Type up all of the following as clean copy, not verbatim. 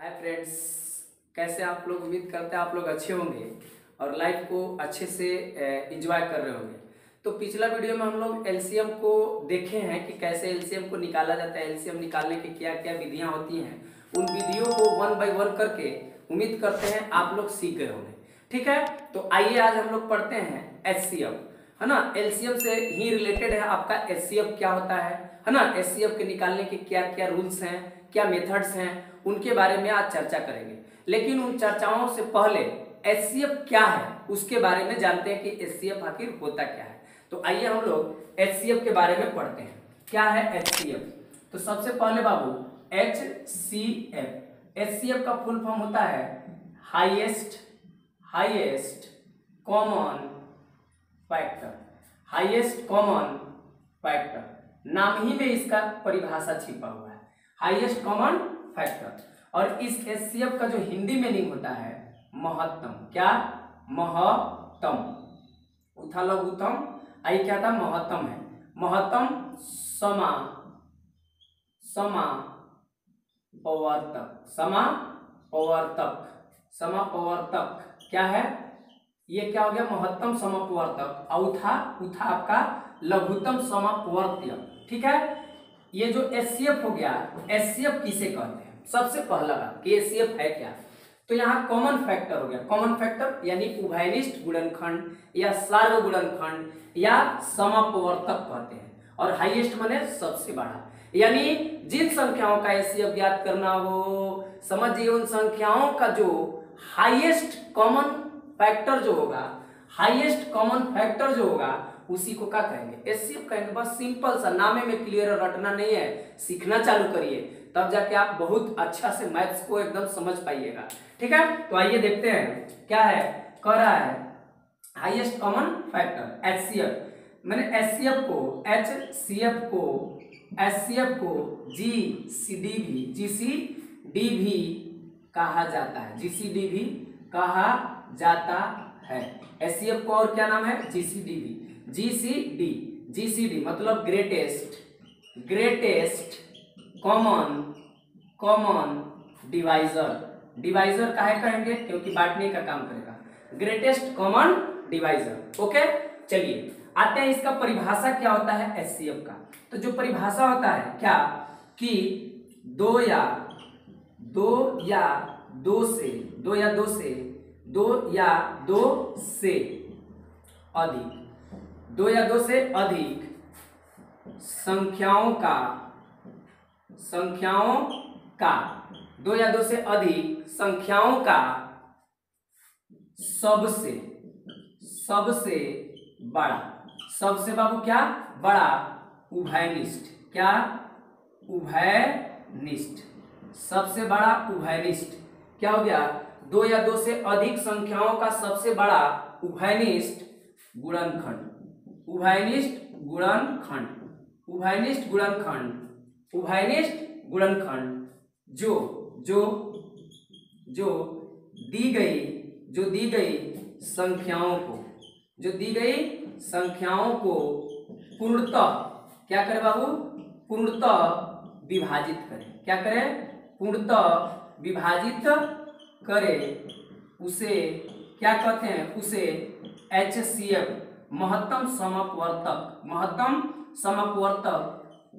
Hi friends, कैसे आप लोग। उम्मीद करते हैं आप लोग अच्छे होंगे और लाइफ को अच्छे से एंजॉय कर रहे होंगे। तो पिछला वीडियो में हम लोग एलसीएम को देखे हैं कि कैसे एलसीएम को निकाला जाता है, एलसीएम निकालने की क्या क्या विधियां होती हैं। उन विधियों को वन बाय वन करके उम्मीद करते हैं आप लोग सीख गए होंगे। ठीक है, तो आइए आज हम लोग पढ़ते हैं एचसीएफ, है ना। एलसीएम से ही रिलेटेड है आपका एचसीएफ क्या होता है ना। एचसीएफ के निकालने के क्या क्या रूल्स हैं, क्या मेथड्स हैं, उनके बारे में आज चर्चा करेंगे। लेकिन उन चर्चाओं से पहले एचसीएफ क्या है उसके बारे में जानते हैं कि एचसीएफ आखिर होता क्या है। तो आइए हम लोग एचसीएफ के बारे में पढ़ते हैं। क्या है एचसीएफ? तो सबसे पहले बाबू एचसीएफ, एचसीएफ का फुल फॉर्म होता है highest common factor. Highest common factor नाम ही में इसका परिभाषा छिपा हुआ है, हाईएस्ट कॉमन फैक्टर। और इस एचसीएफ का जो हिंदी मीनिंग होता है महत्तम। क्या? महत्तम। उथलघुतम आई क्या था? महत्तम है। महत्तम समापवर्तक क्या है? ये क्या हो गया? महत्तम समापवर्तक। उथा आपका लघुत्तम समापवर्त्य। ठीक है, ये जो एचसीएफ हो गया, एचसीएफ किसे कहते हैं? सबसे पहला बात कि एचसीएफ है क्या। तो यहाँ कॉमन फैक्टर हो गया। कॉमन फैक्टर यानी उभयनिष्ठ गुणनखंड या सार्व गुणनखंड या समापवर्तक कहते हैं। और हाईएस्ट माने सबसे बड़ा, यानी जिन संख्याओं का एचसीएफ ज्ञात करना हो, समझिए उन संख्याओं का जो हाईएस्ट कॉमन फैक्टर जो होगा, हाईएस्ट कॉमन फैक्टर जो होगा उसी को क्या कहेंगे? एचसीएफ कहेंगे। बस सिंपल सा, नामे में क्लियर रटना नहीं है, सीखना चालू करिए तब जाके आप बहुत अच्छा से मैथ्स को एकदम समझ पाइएगा। ठीक है, तो आइए देखते हैं क्या है। कह रहा है हाईएस्ट कॉमन फैक्टर एचसीएफ। मैंने एचसीएफ को जीसीडी भी कहा जाता है। जीसीडी भी कहा जाता है। एचसीएफ को और क्या नाम है? जीसीडी भी। जीसीडी मतलब ग्रेटेस्ट कॉमन डिवाइजर। डिवाइजर काहे कहेंगे? क्योंकि बांटने का काम करेगा। Greatest common divisor. ओके, चलिए आते हैं इसका परिभाषा क्या होता है एचसीएफ का। तो जो परिभाषा होता है क्या कि दो या दो से अधिक संख्याओं का सबसे बड़ा, सबसे बाबू क्या? बड़ा उभयनिष्ठ। क्या? उभयनिष्ठ। सबसे बड़ा उभयनिष्ठ क्या हो गया? दो या दो से अधिक संख्याओं का सबसे बड़ा उभयनिष्ठ गुणनखंड। जो दी गई संख्याओं को पूर्णतः क्या करे बाबू? पूर्णतः विभाजित करे। क्या करे? पूर्णतः विभाजित करे। उसे क्या कहते हैं? उसे एचसीएफ महत्तम समापवर्तक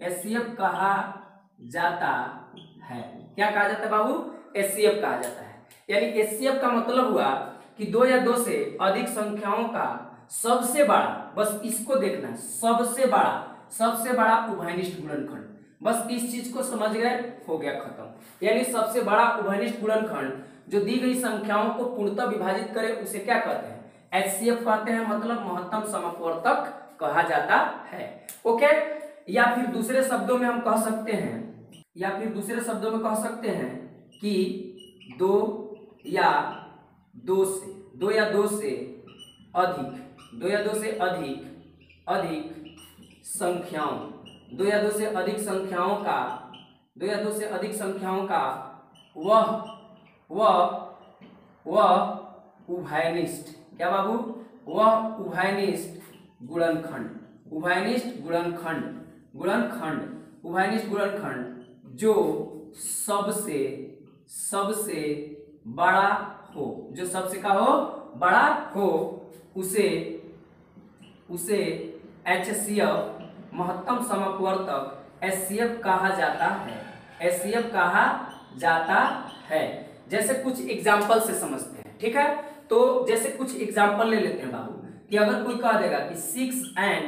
एचसीएफ कहा जाता है। क्या कहा जाता है बाबू? एचसीएफ कहा जाता है। यानी एचसीएफ का मतलब हुआ कि दो या दो से अधिक संख्याओं का सबसे बड़ा, बस इसको देखना, सबसे बड़ा उभयनिष्ठ गुणनखंड। बस इस चीज को समझ गए, हो गया खत्म। यानी सबसे बड़ा उभयनिष्ठ गुणनखंड जो दी गई संख्याओं को पूर्णतः विभाजित करे उसे क्या कहते हैं? एचसीएफ कहते हैं। मतलब महत्तम समापवर्तक कहा जाता है। ओके, या फिर दूसरे शब्दों में हम कह सकते हैं कि दो या दो से अधिक संख्याओं का वह उभयनिष्ठ। क्या बाबू? वह उभयनिष्ठ गुणनखंड जो सबसे सबसे बड़ा हो, जो सबसे का हो बड़ा हो, उसे HCF महत्तम समअपवर्तक HCF कहा जाता है, HCF कहा जाता है। जैसे कुछ एग्जाम्पल से समझते हैं, ठीक है। तो जैसे कुछ एग्जाम्पल ले लेते हैं बाबू, कि अगर कोई कह देगा कि 6 और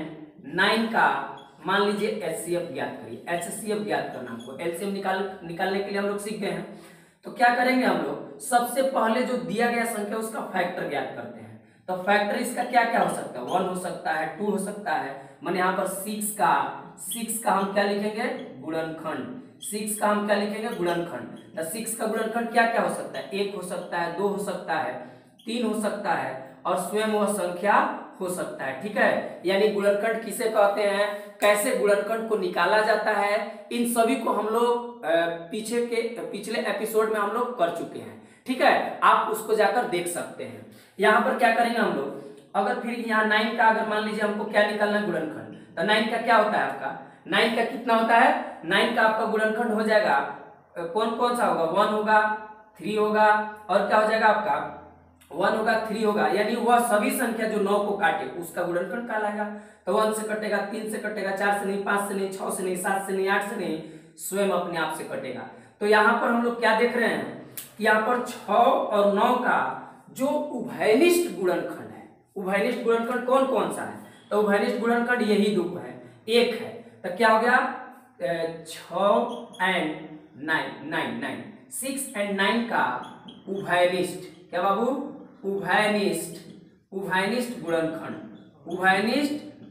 9 का मान लीजिए HCF ज्ञात करिए, HCF ज्ञात करना हमको, LCM निकालने के लिए हम लोग सीख गए हैं। तो क्या करेंगे हम लोग, सबसे पहले जो दिया गया संख्या उसका फैक्टर ज्ञात करते हैं। तो फैक्टर इसका क्या क्या हो सकता है, 1 हो सकता है, 2 हो सकता है, माने यहाँ पर 6 का हम क्या लिखेंगे, गुणनखंड। 6 का हम क्या लिखेंगे, गुणनखंड। तो 6 का गुणनखंड क्या क्या हो सकता है, 1 हो सकता है, 2 हो सकता है, 3 हो सकता है, और स्वयं वह संख्या हो सकता है, ठीक है। यानी गुणनखंड किसे कहते हैं, कैसे गुणनखंड को निकाला जाता है, इन सभी को हम लोग पिछले एपिसोड में हम लोग कर चुके हैं, ठीक है। आप उसको जाकर देख सकते हैं। यहाँ पर क्या करेंगे हम लोग, अगर फिर यहाँ 9 का अगर मान लीजिए हमको क्या निकालना है, गुणनखंड, तो 9 का क्या होता है आपका, 9 का कितना होता है, 9 का आपका गुणनखंड हो जाएगा, कौन कौन सा होगा, 1 होगा, 3 होगा, और क्या हो जाएगा आपका, 1 होगा, 3 होगा, यानी वह सभी संख्या जो 9 को काटे उसका गुणनखंड कहलाएगा। तो 1 से कटेगा, 3 से कटेगा, 4 से नहीं, 5 से नहीं, 6 से नहीं, 7 से नहीं, 8 से नहीं, स्वयं अपने आप से कटेगा। तो यहाँ पर हम लोग क्या देख रहे हैं कि यहाँ पर 6 और 9 का जो उभयनिष्ठ गुणनखंड है, उभयनिष्ठ गुणनखंड कौन कौन सा है, तो उभयनिष्ठ गुणनखंड यही दो है, एक है। तो क्या हो गया, 6 और 9, 6 और 9 का उभयनिष्ठ, क्या बाबू, उभयनिष्ठ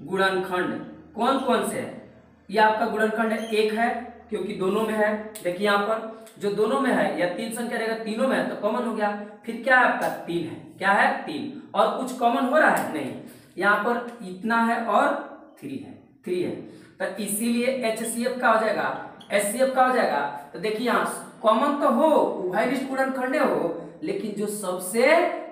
गुणनखंड कौन कौन से है, ये आपका गुणनखंड है, एक है क्योंकि दोनों में है। देखिए यहाँ पर जो दोनों में है, या 3 संख्या रहेगा, तीनों में है तो कॉमन हो गया। फिर क्या है आपका, 3 है, क्या है, 3, और कुछ कॉमन हो रहा है नहीं, यहाँ पर इतना है और 3 है। तो इसीलिए HCF का हो जाएगा, HCF का हो जाएगा। तो देखिए यहाँ कॉमन तो हो, उभयनिष्ठ गुणनखंड हो, लेकिन जो सबसे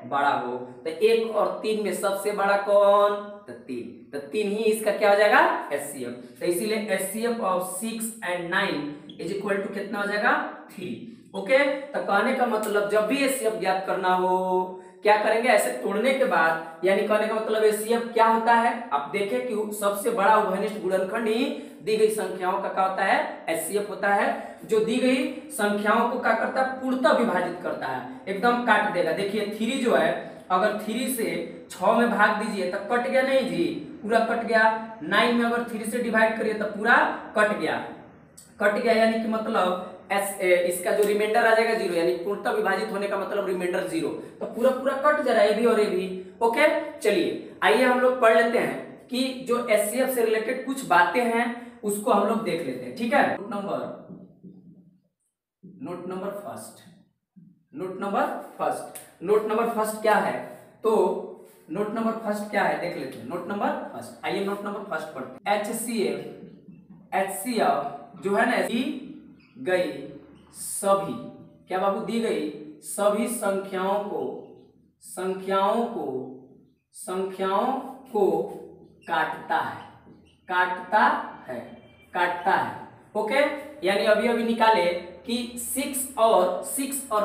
बड़ा हो, तो 1 और 3 में सबसे बड़ा कौन, तो 3, तो 3 ही इसका क्या हो जाएगा, HCF। तो इसीलिए HCF ऑफ 6 और 9 इज इक्वल टू कितना हो जाएगा, 3। ओके, तो कहने का मतलब जब भी HCF ज्ञात करना हो क्या करेंगे, ऐसे तोड़ने के बाद, यानी कहने का मतलब HCF क्या होता है, आप देखें कि सबसे बड़ा उभयनिष्ठ गुणनखंड ही दी गई संख्याओं का क्या होता है, HCF होता है, जो दी गई संख्याओं को क्या करता है, पूर्णतः विभाजित करता है, एकदम काट देगा। देखिए 3 जो है, अगर 3 से 6 में भाग दीजिए तो कट गया नहीं जी, पूरा कट गया। 9 में अगर 3 से डिवाइड करिए तो पूरा कट गया, यानी कि मतलब इसका जो रिमाइंडर आ जाएगा 0, यानी पूर्णतः विभाजित होने का मतलब रिमाइंडर 0, तो पूरा कट जा रहा है, ये भी और ये भी। ओके, चलिए आइए हम लोग पढ़ लेते हैं कि जो HCF से रिलेटेड कुछ बातें हैं उसको हम लोग देख लेते हैं, ठीक है। नोट नंबर फर्स्ट क्या है, तो नोट नंबर फर्स्ट क्या है देख लेते हैं। नोट नंबर फर्स्ट, आइए नोट नंबर फर्स्ट पढ़ते हैं। HCF जो है ना, दी गई सभी, क्या बाबू, दी गई सभी संख्याओं को काटता है। ओके, यानी अभी निकाले कि 6 और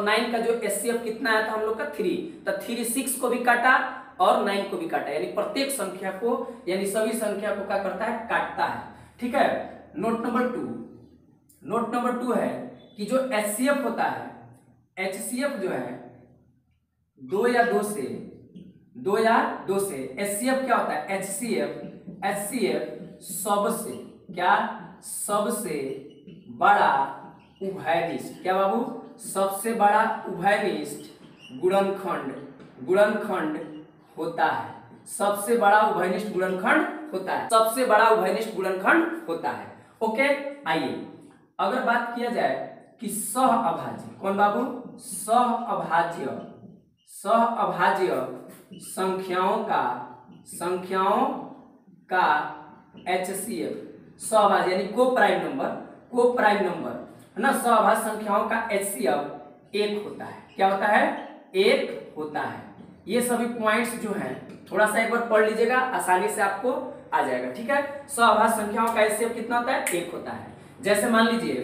9 का जो HCF कितना है, तो हम लोग का 3, तो 3 6 को भी काटा और 9 को भी काटा, यानी प्रत्येक संख्या को, यानी सभी संख्या को क्या करता है, काटता है, ठीक है। नोट नंबर 2 है कि जो HCF होता है, HCF जो है 2 या 2 से HCF क्या होता है, HCF सबसे बड़ा उभयनिष्ठ, क्या बाबू, सबसे बड़ा उभयनिष्ठ गुणनखंड होता है, सबसे बड़ा उभयनिष्ठ गुणनखंड होता है। ओके, आइए अगर बात किया जाए कि सहअभाज्य, कौन बाबू, सहअभाज्य संख्याओं का HCF, सहअभाज्य यानी को प्राइम नंबर है ना, सहअभाज्य संख्याओं का HCF 1 होता है, क्या होता है, 1 होता है। ये सभी पॉइंट्स जो हैं थोड़ा सा एक बार पढ़ लीजिएगा, आसानी से आपको आ जाएगा, ठीक है। सहअभाज्य संख्याओं का HCF कितना होता है, 1 होता है। जैसे मान लीजिए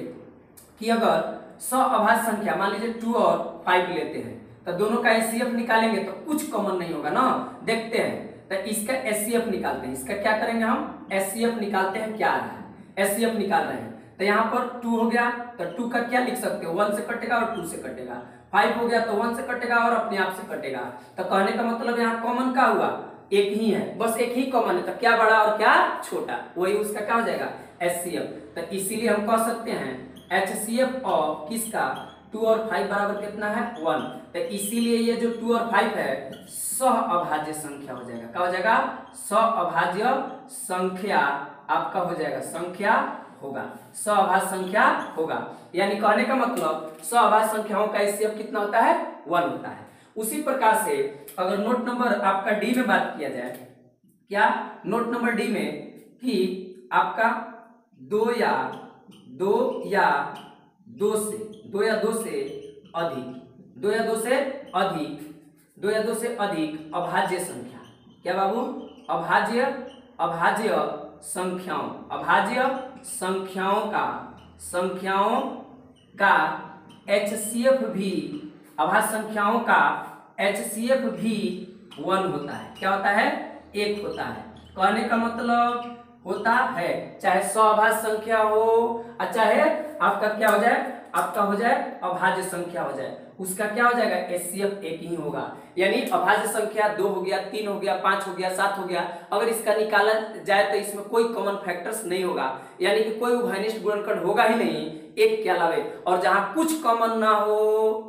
कि अगर सअभाज्य संख्या, मान लीजिए 2 और 5 लेते हैं तो दोनों का एचसीएफ निकालेंगे तो कुछ कॉमन नहीं होगा ना। देखते हैं तो इसका एचसीएफ निकालते हैं। इसका क्या करेंगे हम, एचसीएफ निकालते हैं। क्या आ रहा है, एचसीएफ निकाल रहे हैं तो यहाँ पर 2 हो गया तो 2 का क्या लिख सकते हो, 1 से कटेगा और 2 से कटेगा। 5 हो गया तो 1 से कटेगा और अपने आप से कटेगा। तो कहने का मतलब यहाँ कॉमन क्या हुआ, एक ही है, बस एक ही कॉमन है। तो क्या बड़ा और क्या छोटा, वही उसका क्या हो जाएगा, एचसीएफ। तो इसीलिए हम कह सकते हैं एचसीएफ ऑफ किसका, 2 और 5 बराबर कितना है, 1। तो इसीलिए ये जो 2 और 5 है सहअभाज्य संख्या हो जाएगा। क्या हो जाएगा, सहअभाज्य संख्या आपका हो जाएगा, संख्या होगा, सहअभाज्य संख्या होगा। यानी कहने का मतलब सहअभाज्य संख्याओं का एचसीएफ कितना होता है, 1 होता है। उसी प्रकार से अगर नोट नंबर आपका डी में बात किया जाए, क्या नोट नंबर डी में कि आपका 2 या 2 या 2 से अधिक 2 या 2 से अधिक अभाज्य संख्या, क्या बाबू, अभाज्य संख्याओं का एचसीएफ भी, अभाज्य संख्याओं का एचसीएफ भी 1 होता है। क्या होता है, 1 होता है। कहने का मतलब होता है चाहे सहअभाज्य संख्या हो और चाहे आपका क्या हो जाए, आपका हो जाए अभाज्य संख्या हो जाए, उसका क्या हो जाएगा, एचसीएफ 1 ही होगा। यानी अभाज्य संख्या 2 हो गया, 3 हो गया, 5 हो गया, 7 हो गया, अगर इसका निकाला जाए तो इसमें कोई कॉमन फैक्टर्स नहीं होगा, यानी कि कोई उभयनिष्ठ गुणनखंड होगा ही नहीं एक के अलावे। और जहां कुछ कॉमन ना हो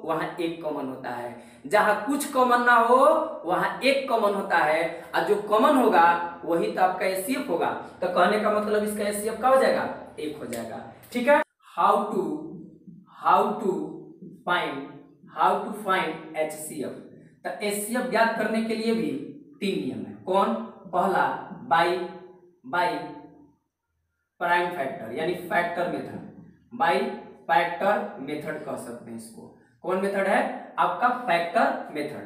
वहां एक कॉमन होता है, जहां कुछ कॉमन ना हो वहां एक कॉमन होता है, और जो कॉमन होगा वही तो आपका एचसीएफ होगा। तो कहने का मतलब इसका एचसीएफ क्या हो जाएगा, 1 हो जाएगा। ठीक है। How to find HCF. तो एचसीएफ ज्ञात करने के लिए भी 3 नियम है। कौन, पहला बाई प्राइम फैक्टर यानी factor method, by factor method कह सकते हैं इसको। कौन मेथड है आपका, फैक्टर मेथड।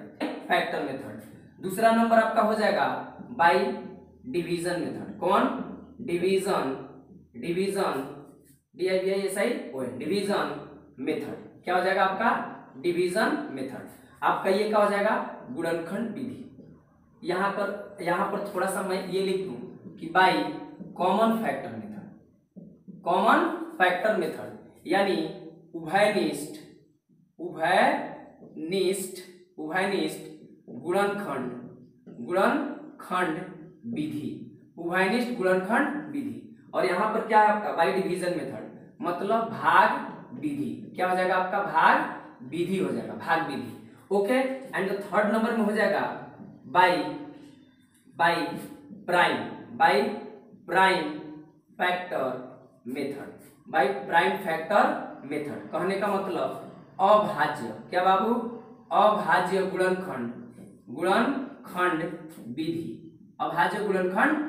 दूसरा नंबर आपका हो जाएगा बाई डिवीजन मेथड। कौन, डिवीजन डिवीजन मेथड। क्या हो जाएगा आपका, डिवीजन मेथड। आपका ये क्या हो जाएगा, गुणनखंड विधि। यहाँ पर थोड़ा सा मैं ये लिख दूं कि बाई कॉमन फैक्टर मेथड यानी उभयनिष्ठ गुणनखंड विधि। और यहाँ पर क्या है आपका बाई डिवीजन मेथड, मतलब भाग विधि। क्या हो जाएगा आपका, भाग विधि हो जाएगा, भाग विधि। Okay. And the third number में हो जाएगा बाई प्राइम फैक्टर मेथड। कहने का मतलब अभाज्य, क्या बाबू, अभाज्य गुणनखंड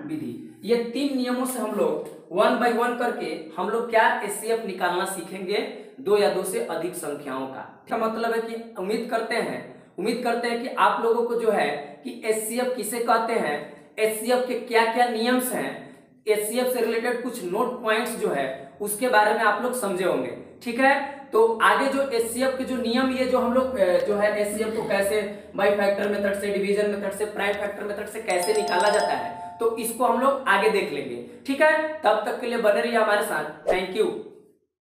विधि। ये 3 नियमों से हम लोग 1 by 1 करके हम लोग क्या एचसीएफ निकालना सीखेंगे 2 या 2 से अधिक संख्याओं का। क्या मतलब है कि उम्मीद करते हैं कि आप लोगों को जो है कि एचसीएफ किसे कहते हैं, एचसीएफ के क्या क्या नियम्स हैं, एचसीएफ से रिलेटेड कुछ नोट पॉइंट्स जो है उसके बारे में आप लोग समझे होंगे। ठीक है। तो आगे जो एचसीएफ के जो नियम, ये जो हम लोग जो है एचसीएफ को कैसे बाई फैक्टर मेथड से, डिवीजन मेथड से, प्राइम फैक्टर मेथड से कैसे निकाला जाता है, तो इसको हम लोग आगे देख लेंगे। ठीक है। तब तक के लिए बने रहिए हमारे साथ। Thank you.